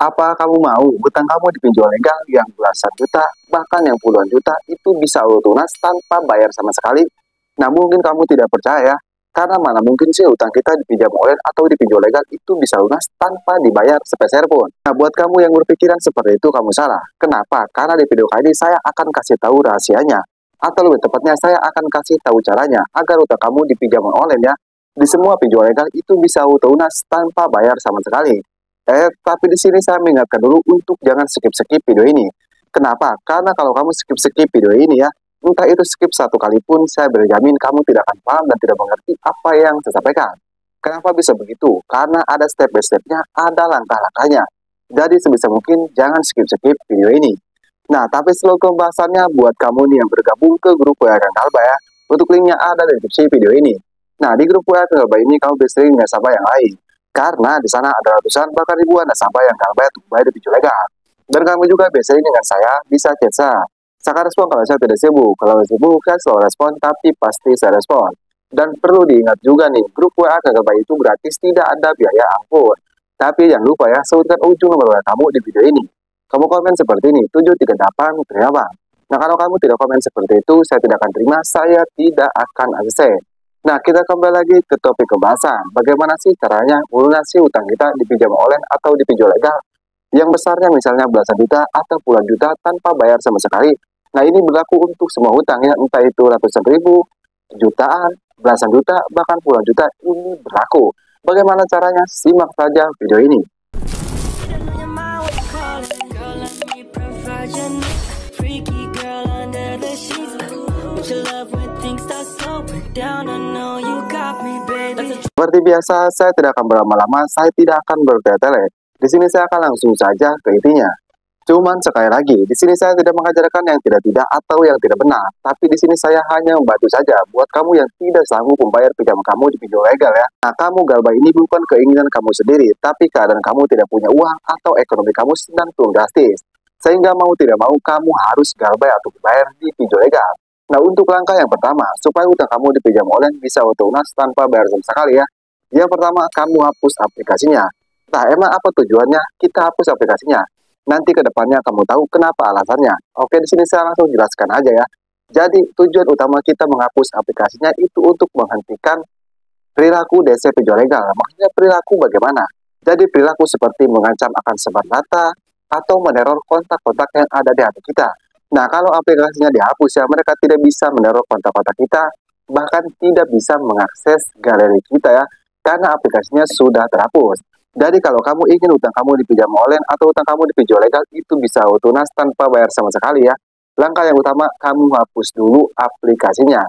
Apa kamu mau hutang kamu dipinjau legal yang belasan juta, bahkan yang puluhan juta itu bisa lunas tanpa bayar sama sekali? Nah, mungkin kamu tidak percaya, karena mana mungkin sih hutang kita dipinjam online atau dipinjau legal itu bisa lunas tanpa dibayar sepeser pun. Nah, buat kamu yang berpikiran seperti itu, kamu salah. Kenapa? Karena di video kali ini saya akan kasih tahu rahasianya. Atau lebih tepatnya, saya akan kasih tahu caranya agar hutang kamu di pinjaman online ya. Di semua pinjol legal itu bisa lunas tanpa bayar sama sekali. Tapi di sini saya mengingatkan dulu untuk jangan skip-skip video ini. Kenapa? Karena kalau kamu skip-skip video ini ya, entah itu skip satu kali pun, saya berjamin kamu tidak akan paham dan tidak mengerti apa yang saya sampaikan. Kenapa bisa begitu? Karena ada step by step-nya, ada langkah-langkahnya. Jadi sebisa mungkin jangan skip-skip video ini. Nah, tapi sebelum pembahasannya, buat kamu nih yang bergabung ke grup WA Kang Kalba ya, untuk linknya ada di deskripsi video ini. Nah, di grup WA Kang Kalba ini kamu bisa sering nasabah yang lain. Karena di sana ada ratusan bahkan ribuan nasabah yang Kang Kalba bayar di pinjol legal. Dan kamu juga biasanya dengan saya bisa chat saya. Saya akan respon kalau saya tidak sibuk. Kalau sibuk, saya selalu respon, tapi pasti saya respon. Dan perlu diingat juga nih, grup WA Kang Kalba itu gratis, tidak ada biaya ampun. Tapi jangan lupa ya, sebutkan ujung nomor WA kamu di video ini. Kamu komen seperti ini, 738 terima. Nah, kalau kamu tidak komen seperti itu, saya tidak akan terima, saya tidak akan ACC. Nah, kita kembali lagi ke topik pembahasan. Bagaimana sih caranya melunasi utang kita di pinjam online atau di pinjol legal? Yang besarnya misalnya belasan juta atau puluhan juta tanpa bayar sama sekali. Nah, ini berlaku untuk semua hutang ya, entah itu ratusan ribu, jutaan, belasan juta, bahkan puluhan juta, ini berlaku. Bagaimana caranya? Simak saja video ini. Seperti biasa, saya tidak akan berlama-lama, saya tidak akan bertele-tele. Di sini saya akan langsung saja ke intinya. Cuman sekali lagi, di sini saya tidak mengajarkan yang tidak-tidak atau yang tidak benar. Tapi di sini saya hanya membantu saja buat kamu yang tidak sanggup membayar pinjaman kamu di pinjol legal ya. Nah, kamu galbah ini bukan keinginan kamu sendiri, tapi keadaan kamu tidak punya uang atau ekonomi kamu sedang turun drastis. Sehingga mau tidak mau kamu harus galbah atau bayar di pinjol legal. Nah, untuk langkah yang pertama, supaya utang kamu di pinjam online bisa lunas tanpa bayar sama sekali ya. Yang pertama, kamu hapus aplikasinya. Nah, emang apa tujuannya kita hapus aplikasinya? Nanti ke depannya kamu tahu kenapa alasannya. Oke, di sini saya langsung jelaskan aja ya. Jadi, tujuan utama kita menghapus aplikasinya itu untuk menghentikan perilaku DC pinjol legal. Maksudnya perilaku bagaimana? Jadi, perilaku seperti mengancam akan sebar data atau meneror kontak-kontak yang ada di HP kita. Nah, kalau aplikasinya dihapus ya, mereka tidak bisa meneror kontak-kontak kita, bahkan tidak bisa mengakses galeri kita ya, karena aplikasinya sudah terhapus. Jadi kalau kamu ingin utang kamu dipinjam online atau utang kamu dipinjau legal, itu bisa lunas tanpa bayar sama sekali ya. Langkah yang utama, kamu hapus dulu aplikasinya.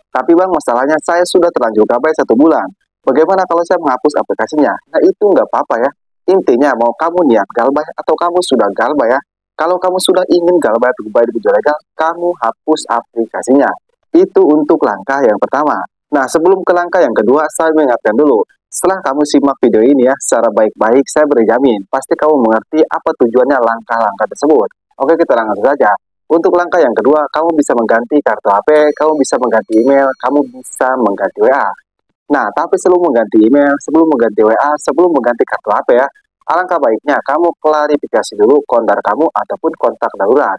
Tapi bang, masalahnya saya sudah terlanjur gabai 1 bulan. Bagaimana kalau saya menghapus aplikasinya? Nah, itu nggak apa-apa ya. Intinya mau kamu niat galbah atau kamu sudah galbah ya. Kalau kamu sudah ingin galbah atau di pinjol legal, kamu hapus aplikasinya. Itu untuk langkah yang pertama. Nah, sebelum ke langkah yang kedua, saya mengingatkan dulu. Setelah kamu simak video ini ya, secara baik-baik, saya berjamin, pasti kamu mengerti apa tujuannya langkah-langkah tersebut. Oke, kita langsung saja. Untuk langkah yang kedua, kamu bisa mengganti kartu HP, kamu bisa mengganti email, kamu bisa mengganti WA. Nah, tapi sebelum mengganti email, sebelum mengganti WA, sebelum mengganti kartu HP ya, alangkah baiknya kamu klarifikasi dulu kontak kamu ataupun kontak darurat.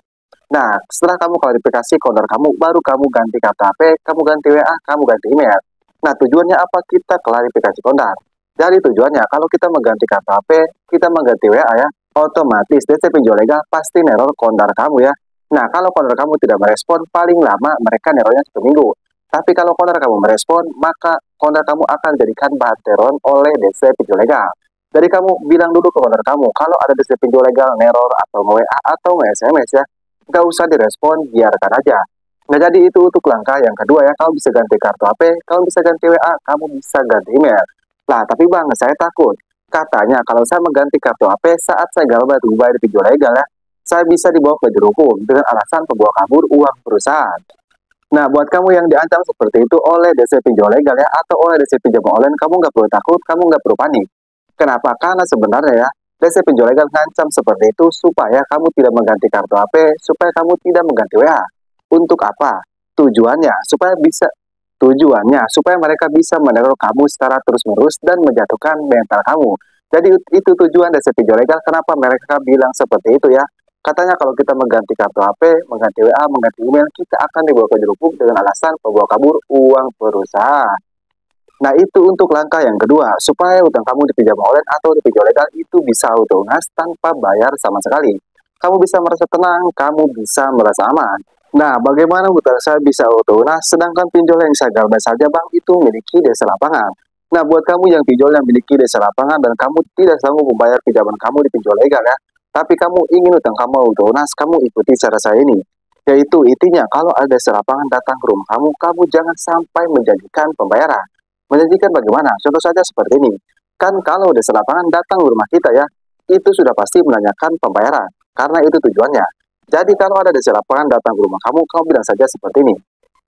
Nah, setelah kamu klarifikasi kontak kamu, baru kamu ganti kartu HP, kamu ganti WA, kamu ganti email. Nah, tujuannya apa kita klarifikasi kontak? Jadi tujuannya, kalau kita mengganti kartu HP, kita mengganti WA ya, otomatis DC pinjol legal pasti neror kontak kamu ya. Nah, kalau kontak kamu tidak merespon, paling lama mereka nerornya 1 minggu. Tapi kalau kontak kamu merespon, maka kontak kamu akan dijadikan bahan teror oleh DC pinjol legal. Jadi kamu bilang dulu ke kontak kamu, kalau ada DC pinjol legal, neror, atau WA, atau SMS ya, nggak usah direspon, biarkan aja. Nah, jadi itu untuk langkah yang kedua ya, kamu bisa ganti kartu HP, kamu bisa ganti WA, kamu bisa ganti email. Nah, tapi bang, saya takut. Katanya, kalau saya mengganti kartu HP saat saya galbah atau bayar di pinjol legal ya, saya bisa dibawa ke jalur hukum dengan alasan pembawa kabur uang perusahaan. Nah, buat kamu yang diancam seperti itu oleh DC pinjol legal ya, atau oleh DC pinjam online, kamu nggak perlu takut, kamu nggak perlu panik. Kenapa? Karena sebenarnya ya, DC pinjol legal ngancam seperti itu supaya kamu tidak mengganti kartu HP, supaya kamu tidak mengganti WA. Untuk apa? Tujuannya supaya mereka bisa meneror kamu secara terus-menerus dan menjatuhkan mental kamu. Jadi itu tujuan dari pinjol legal, kenapa mereka bilang seperti itu ya. Katanya kalau kita mengganti kartu HP, mengganti WA, mengganti email, kita akan dibawa ke jerukung dengan alasan pembawa kabur uang perusahaan. Nah, itu untuk langkah yang kedua, supaya utang kamu di pinjaman online atau di pinjol legal itu bisa auto lunas tanpa bayar sama sekali. Kamu bisa merasa tenang, kamu bisa merasa aman. Nah, bagaimana utang saya bisa auto lunas, sedangkan pinjol yang saya galbas saja bang itu memiliki desa lapangan. Nah, buat kamu yang pinjol yang memiliki desa lapangan dan kamu tidak sanggup membayar pinjaman kamu di pinjol legal ya, tapi kamu ingin utang kamu auto lunas, kamu ikuti cara saya ini. Yaitu intinya kalau ada desa lapangan datang ke rumah kamu, kamu jangan sampai menjanjikan pembayaran. Menjanjikan bagaimana? Contoh saja seperti ini. Kan kalau desa lapangan datang ke rumah kita ya, itu sudah pasti menanyakan pembayaran. Karena itu tujuannya. Jadi kalau ada desa lapangan datang ke rumah kamu, kamu bilang saja seperti ini.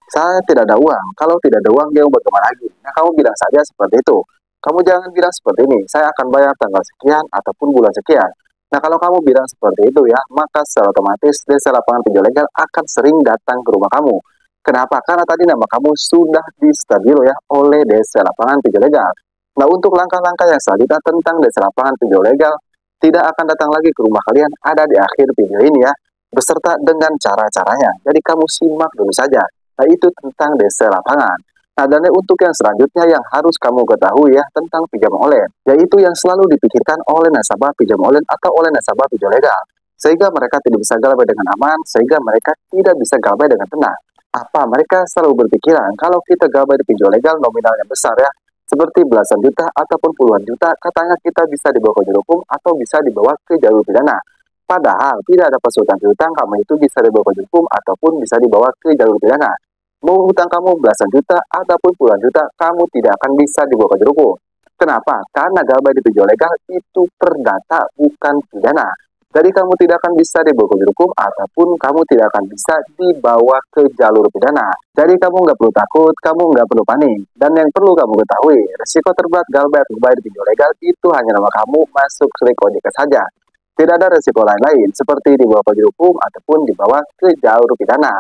Saya tidak ada uang. Kalau tidak ada uang, dia mau bagaimana lagi? Nah, kamu bilang saja seperti itu. Kamu jangan bilang seperti ini. Saya akan bayar tanggal sekian ataupun bulan sekian. Nah, kalau kamu bilang seperti itu ya, maka secara otomatis desa lapangan pinjol legal akan sering datang ke rumah kamu. Kenapa? Karena tadi nama kamu sudah distabilo ya oleh desa lapangan pinjol legal. Nah, untuk langkah-langkah yang selanjutnya tentang desa lapangan pinjol legal tidak akan datang lagi ke rumah kalian, ada di akhir video ini ya, beserta dengan cara-caranya. Jadi kamu simak dulu saja. Nah, itu tentang desa lapangan. Nah, dan untuk yang selanjutnya yang harus kamu ketahui ya tentang pinjaman online, yaitu yang selalu dipikirkan oleh nasabah pinjaman online atau oleh nasabah pinjol legal. Sehingga mereka tidak bisa galbay dengan aman, sehingga mereka tidak bisa galbay dengan tenang. Apa mereka selalu berpikiran kalau kita gabay di pinjol legal nominalnya besar ya, seperti belasan juta ataupun puluhan juta, katanya kita bisa dibawa ke jerukung atau bisa dibawa ke jalur pidana. Padahal tidak ada pesultan piutang, kamu itu bisa dibawa ke jerukung ataupun bisa dibawa ke jalur pidana. Mau hutang kamu belasan juta ataupun puluhan juta, kamu tidak akan bisa dibawa ke jerukung. Kenapa? Karena gabay di pinjol legal itu perdata bukan pidana. Jadi kamu tidak akan bisa dibawa ke hukum ataupun kamu tidak akan bisa dibawa ke jalur pidana. Jadi kamu nggak perlu takut, kamu nggak perlu panik. Dan yang perlu kamu ketahui, resiko terberat galbay atau gabay di pinjol legal itu hanya nama kamu masuk slik OJK saja. Tidak ada resiko lain-lain seperti dibawa ke hukum ataupun dibawa ke jalur pidana.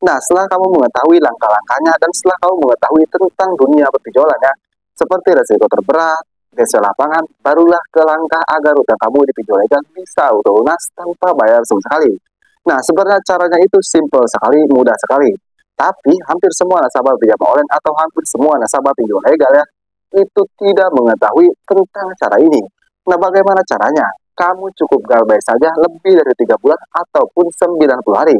Nah, setelah kamu mengetahui langkah-langkahnya dan setelah kamu mengetahui tentang dunia perpinjolan ya, seperti resiko terberat, desa lapangan, barulah ke langkah agar utang kamu di pinjol legal bisa auto lunas tanpa bayar sama sekali. Nah, sebenarnya caranya itu simple sekali, mudah sekali. Tapi hampir semua nasabah pinjaman online atau hampir semua nasabah pinjol legal ya, itu tidak mengetahui tentang cara ini. Nah, bagaimana caranya? Kamu cukup galbay saja lebih dari 3 bulan ataupun 90 hari.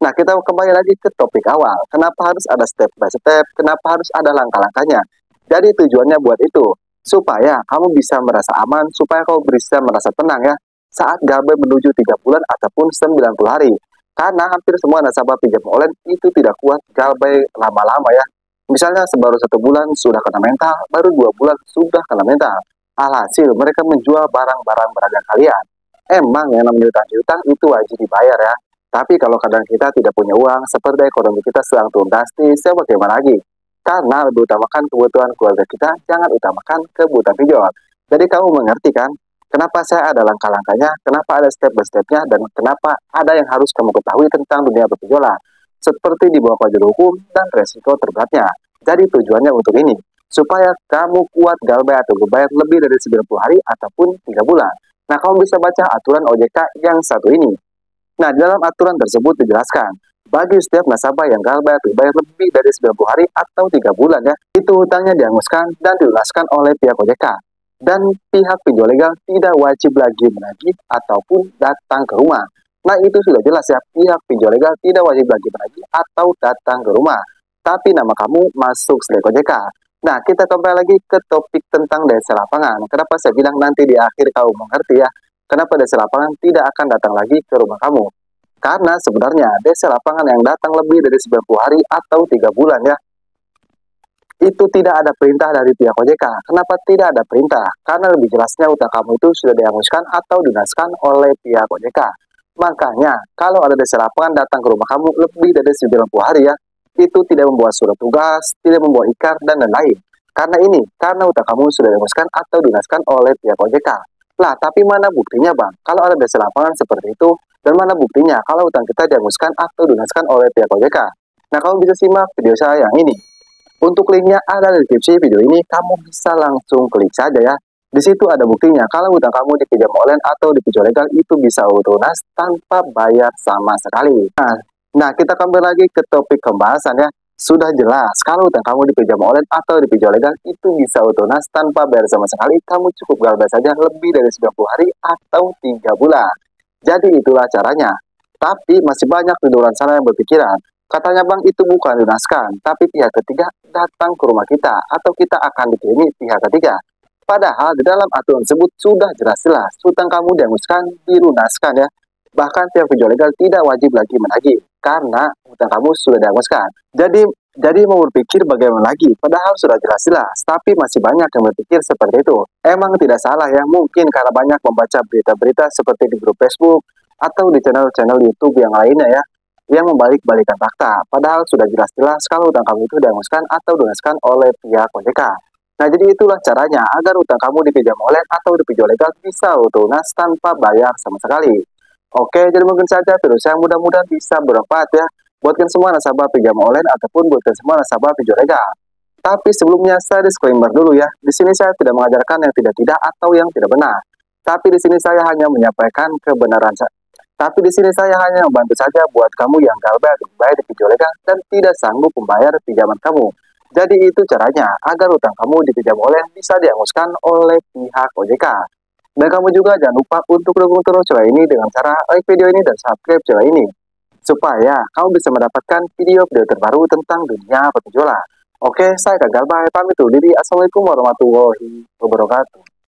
Nah, kita kembali lagi ke topik awal. Kenapa harus ada step by step? Kenapa harus ada langkah-langkahnya? Jadi tujuannya buat itu, supaya kamu bisa merasa aman, supaya kamu bisa merasa tenang ya, saat galbay menuju 3 bulan ataupun 90 hari. Karena hampir semua nasabah pinjam online itu tidak kuat galbay lama-lama ya. Misalnya baru 1 bulan sudah kena mental, baru 2 bulan sudah kena mental. Alhasil mereka menjual barang-barang berharga kalian. Emang yang namanya utang itu wajib dibayar ya. Tapi kalau kadang kita tidak punya uang, seperti ekonomi kita sedang turun drastis, ya bagaimana lagi? Karena lebih utamakan kebutuhan keluarga kita, jangan utamakan kebutuhan pinjol. Jadi kamu mengerti kan, kenapa saya ada langkah-langkahnya, kenapa ada step by stepnya, dan kenapa ada yang harus kamu ketahui tentang dunia perpinjolan, seperti di bawah jalur hukum dan resiko terberatnya. Jadi tujuannya untuk ini, supaya kamu kuat galbay atau bayar lebih dari 90 hari ataupun 3 bulan. Nah, kamu bisa baca aturan OJK yang satu ini. Nah, di dalam aturan tersebut dijelaskan, bagi setiap nasabah yang galbay atau bayar lebih dari 90 hari atau 3 bulan ya, itu hutangnya dihanguskan dan dilunaskan oleh pihak OJK. Dan pihak pinjol legal tidak wajib lagi menagih ataupun datang ke rumah. Nah, itu sudah jelas ya, pihak pinjol legal tidak wajib lagi menagih atau datang ke rumah. Tapi nama kamu masuk slik OJK. Nah, kita kembali lagi ke topik tentang desa lapangan. Kenapa saya bilang nanti di akhir kamu mengerti ya, kenapa desa lapangan tidak akan datang lagi ke rumah kamu. Karena sebenarnya desa lapangan yang datang lebih dari 90 hari atau 3 bulan ya, itu tidak ada perintah dari pihak OJK. Kenapa tidak ada perintah? Karena lebih jelasnya utang kamu itu sudah dihanguskan atau dinaskan oleh pihak OJK. Makanya, kalau ada desa lapangan datang ke rumah kamu lebih dari 90 hari ya, itu tidak membawa surat tugas, tidak membawa ikrar, dan lain-lain. Karena utang kamu sudah dihanguskan atau dinaskan oleh pihak OJK. Lah, tapi mana buktinya bang? Kalau ada desa lapangan seperti itu, dan mana buktinya kalau utang kita dihanguskan atau dinaskan oleh pihak OJK? Nah, kamu bisa simak video saya yang ini. Untuk linknya ada di deskripsi video ini, kamu bisa langsung klik saja ya. Di situ ada buktinya kalau utang kamu di pinjam online atau di pinjol legal itu bisa lunas tanpa bayar sama sekali. Nah, kita kembali lagi ke topik pembahasan ya. Sudah jelas kalau utang kamu di pinjam online atau di pinjol legal itu bisa lunas tanpa bayar sama sekali. Kamu cukup galbah saja lebih dari 90 hari atau 3 bulan. Jadi itulah caranya. Tapi masih banyak di luar sana yang berpikiran, katanya bank itu bukan lunaskan, tapi pihak ketiga datang ke rumah kita atau kita akan dikirimi pihak ketiga. Padahal di dalam aturan tersebut sudah jelas-jelas hutang kamu dihanguskan, dilunaskan ya. Bahkan pihak pinjol legal tidak wajib lagi menagih karena hutang kamu sudah dihanguskan. Jadi mau berpikir bagaimana lagi? Padahal sudah jelas-jelas, tapi masih banyak yang berpikir seperti itu. Emang tidak salah ya, mungkin karena banyak membaca berita-berita seperti di grup Facebook atau di channel-channel YouTube yang lainnya ya, yang membalik-balikan fakta. Padahal sudah jelas-jelas kalau hutang kamu itu dihanguskan atau dilunaskan oleh pihak OJK. Nah, jadi itulah caranya agar utang kamu di pinjam online atau di pinjol legal bisa lunas tanpa bayar sama sekali. Oke, jadi mungkin saja video saya mudah-mudahan bisa bermanfaat ya. Buatkan semua nasabah pinjam online ataupun buatkan semua nasabah pinjol legal. Tapi sebelumnya saya disclaimer dulu ya. Di sini saya tidak mengajarkan yang tidak-tidak atau yang tidak benar. Tapi di sini saya hanya menyampaikan kebenaran. Tapi di sini saya hanya membantu saja buat kamu yang galbah di pinjol legal dan tidak sanggup membayar pinjaman kamu. Jadi itu caranya agar utang kamu di pinjam online bisa dihanguskan oleh pihak OJK. Dan kamu juga jangan lupa untuk dukung terus channel ini dengan cara like video ini dan subscribe channel ini. Supaya kamu bisa mendapatkan video-video terbaru tentang dunia penjualan. Oke, saya Kak Galbah, pamit undur diri. Assalamualaikum warahmatullahi wabarakatuh.